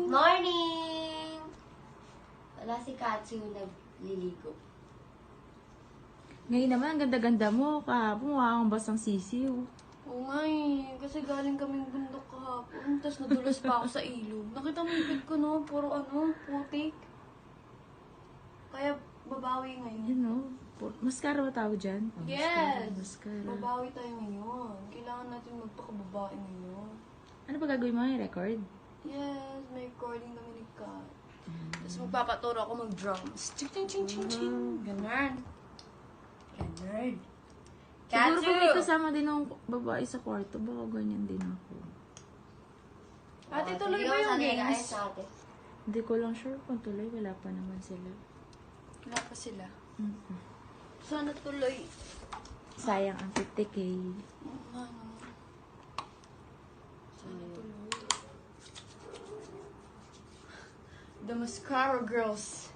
Morning! Wala si Katsu nagliligo. Ngayon naman, ang ganda-ganda mo. Kahapon, mukha kang basang sisiw. Oo nga eh. Kasi galing kaming bundok kahapon. Tapos nadulas pa ako sa ilog. Nakita mo yung bed ko, no? Puro putik. Kaya babawi ngayon. Yun, no? Mascara ba tawag dyan? Oh, Yes! Mascara. Babawi tayo ngayon. Kailangan natin magpakababae ngayon. Ano ba gagawin mo? Yung record? Yes, may recording kami ni Kat. Tapos magpapaturo ako mag-drums. Ching, ching, ching, ching, ching. Ganun. Ganun. Siguro kung may kasama din ng babae sa kwarto, baka ganyan din ako. Ate, tuloy ba yung games? Hindi ko lang sure kung tuloy. Wala pa naman sila. Wala pa sila. Mm-mm. Sana tuloy. Sayang ang 50k. Sana tuloy. The Mascara Girls.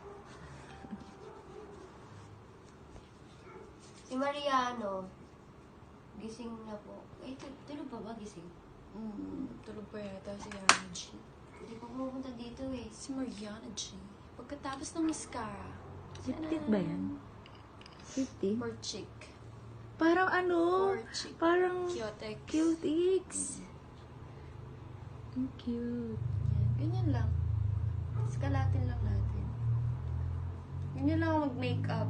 Si Mariano, gising na po. Eh, tulog pa ba gising? Tulog pa yata si Yana G. Hindi pa pumunta dito eh. Si Mariana G. Pagkatapos ng mascara. 50 ba yan? 50? For chick. Parang ano? For chick. Parang Cutex. cutex. Ang cute. Ganyan lang. Tapos kalatin lang natin. Ganyan lang ako mag-makeup.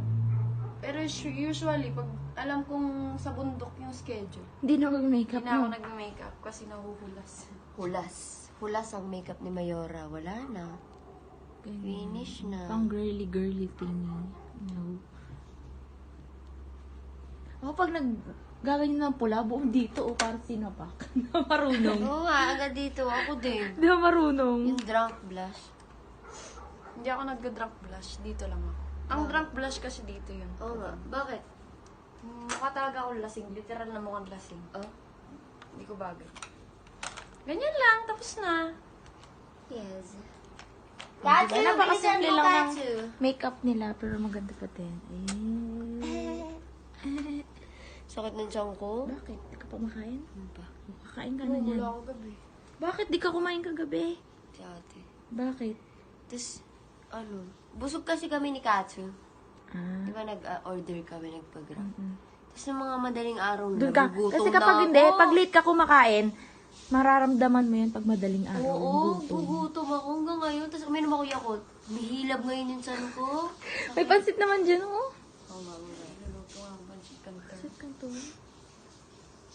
Pero usually, pag alam kong sa bundok yung schedule, Hindi na mag-makeup hindi na ako mo. nag-makeup kasi nahuhulas. Hulas. Hulas ang makeup ni Mayora. Wala na. Finish na. Pang girly thingy. No. Ako pag naggaganyan ng pula, buong dito o parang sinapak. Hindi ako marunong. Oo nga, agad dito. Ako din. Hindi ako marunong. Yung drunk blush. Hindi ako nag-drunk blush. Dito lang ako. Ang drunk blush kasi dito yun. Oo nga. Bakit? Mukha talaga ako lasing. Literal na mukhang lasing. Oh? Hindi ko bagay. Ganyan lang. Tapos na. Yes. Katsu, Katsu, napakasimple bilisan mo, lang ng Katsu. makeup nila, pero maganda pa din. Sakit ng tiyan ko. Bakit? Di ka pa makain? Ano ba? Kakain ka na yan. Wala ako gabi. Bakit di ka kumain kagabi? Si ate. Bakit? Tapos, busog kasi kami ni Katsu. Ah. Di ba nag-order kami, nagpag-grab. Mm. Tapos ng mga madaling araw na, Doon ka. nagugutom Kasi na kapag ako. hindi, pag late ka kumakain, mararamdaman mo yan pag madaling araw. Oo, yung gutom. gugutom ako hanggang ngayon. Tapos uminom ako Yakult. Nihilab ngayon yung tiyan ko. May pansit naman dyan, oh. Oo nga, wala. Naluto nga ang pansit canton. Pansit ka to.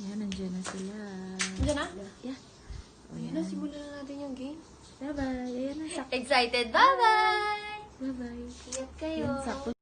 Yan, nandiyan na sila. Diyan na? Yeah. Ayan na, simulan na natin yung game. Bye-bye. Ayan na, sakto. Excited. Bye-bye! Bye-bye. Ingat kayo. Yan, sakto.